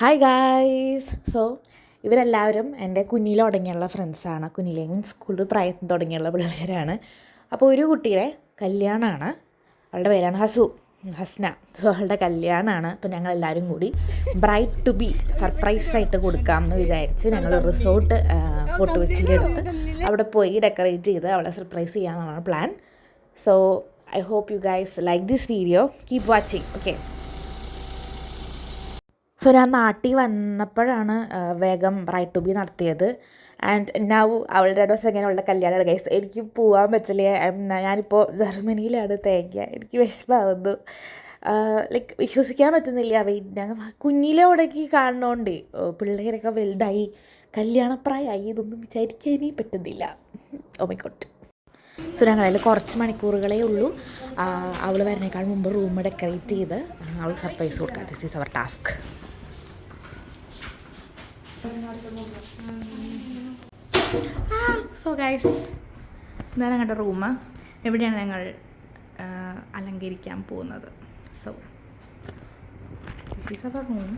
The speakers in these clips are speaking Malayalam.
Hi guys. ഇവരെല്ലാവരും എൻ്റെ കുഞ്ഞിൽ തുടങ്ങിയുള്ള ഫ്രണ്ട്സാണ്. കുഞ്ഞിലെ മീൻസ് സ്കൂളിൽ പ്രായത്തിൽ തുടങ്ങിയുള്ള പിള്ളേരാണ്. അപ്പോൾ ഒരു കുട്ടിയുടെ കല്യാണമാണ്. അവളുടെ പേരാണ് ഹസ്ന. അവളുടെ കല്യാണമാണ്. അപ്പോൾ ഞങ്ങളെല്ലാവരും കൂടി ബ്രൈഡ് ടു ബി സർപ്രൈസായിട്ട് കൊടുക്കാമെന്ന് വിചാരിച്ച് ഞങ്ങൾ റിസോർട്ട് ഫോട്ടോ വെച്ചിലെടുത്ത് അവിടെ പോയി ഡെക്കറേറ്റ് ചെയ്ത് അവളെ സർപ്രൈസ് ചെയ്യാമെന്നാണ് plan. So I hope you guys like this video. Keep watching. Okay. ഞാൻ നാട്ടിൽ വന്നപ്പോഴാണ് വേഗം ബ്രൈഡ് ടു ബി നടത്തിയത്. ആൻഡ് നൗ അവളുടെ 2 ദിവസം കഴിഞ്ഞ് അവളുടെ കല്യാണമാണ് ഗൈസ്. എനിക്ക് പോകാൻ പറ്റില്ല. ഞാനിപ്പോൾ ജർമ്മനിയിലാണ്. എനിക്ക് വിഷമമാവുന്നു. ലൈക്ക് വിശ്വസിക്കാൻ പറ്റുന്നില്ല. ഞങ്ങൾ കുഞ്ഞിലെ ഉടക്കി കാണുന്നതുകൊണ്ട് പിള്ളേരൊക്കെ വലുതായി കല്യാണപ്രായമായി ഇതൊന്നും വിചാരിക്കാനേ പറ്റുന്നില്ല. Oh my God. ഞങ്ങളതിൽ കുറച്ച് മണിക്കൂറുകളേ ഉള്ളൂ. അവൾ വരുന്നേക്കാൾ മുമ്പ് റൂം ഡെക്കറേറ്റ് ചെയ്ത് അവൾ സർപ്രൈസ് കൊടുക്കുക. This is our task. Guys, ഇതാണ് ഞങ്ങളുടെ റൂം. എവിടെയാണ് ഞങ്ങൾ അലങ്കരിക്കാൻ പോകുന്നത്. This is our room.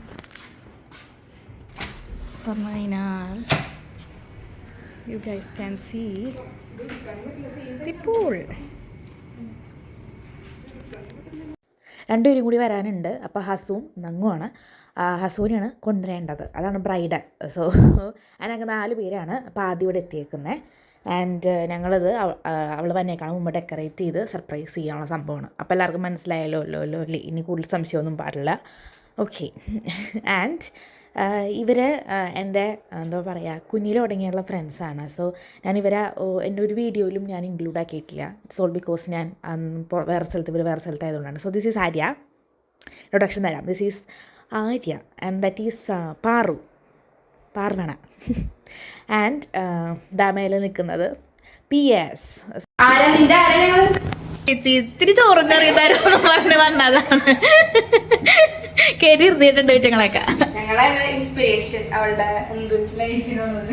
പറഞ്ഞു കഴിഞ്ഞാൽ you guys can see the pool. രണ്ടുപേരും കൂടി വരാനുണ്ട്. അപ്പോൾ ഹസുവും നങ്ങുമാണ്. ഹസൂനെയാണ് കൊണ്ടുവരേണ്ടത്. അതാണ് ബ്രൈഡ്. അതിനൊക്കെ 4 പേരാണ്. അപ്പോൾ ആദ്യം ഇവിടെ എത്തിയേക്കുന്നത്. ആൻഡ് ഞങ്ങളത് അവൾ വന്നേക്കാണ് മുമ്പ് ഡെക്കറേറ്റ് ചെയ്ത് സർപ്രൈസ് ചെയ്യാനുള്ള സംഭവമാണ്. അപ്പോൾ എല്ലാവർക്കും മനസ്സിലായല്ലോ അല്ലേ? ഇനി കൂടുതൽ സംശയമൊന്നും പാടില്ല. ഓക്കെ. ആൻഡ് ഇവർ എൻ്റെ എന്താ പറയുക കുഞ്ഞിൽ തുടങ്ങിയുള്ള ഫ്രണ്ട്സാണ്. ഞാനിവരെ എൻ്റെ ഒരു വീഡിയോയിലും ഞാൻ ഇൻക്ലൂഡ് ആക്കിയിട്ടില്ല. ഇറ്റ്സ് ഓൾ ബിക്കോസ് ഞാൻ വേറെ സ്ഥലത്തായതുകൊണ്ടാണ്. This is Arya. ഇൻട്രൊഡക്ഷൻ തരാം. This is Arya and that is Parvana. And ദാമയിൽ നിൽക്കുന്നത് PS. ഇത്തിരി ചോറും കറിയതാരെന്ന് പറഞ്ഞ് വന്നതാണ്. കേട്ടിരുന്നിട്ടുണ്ട് ഞങ്ങളൊക്കെ. ഞങ്ങളാണ് ഇൻസ്പിറേഷൻ അവളുടെ ലൈഫിനോട്.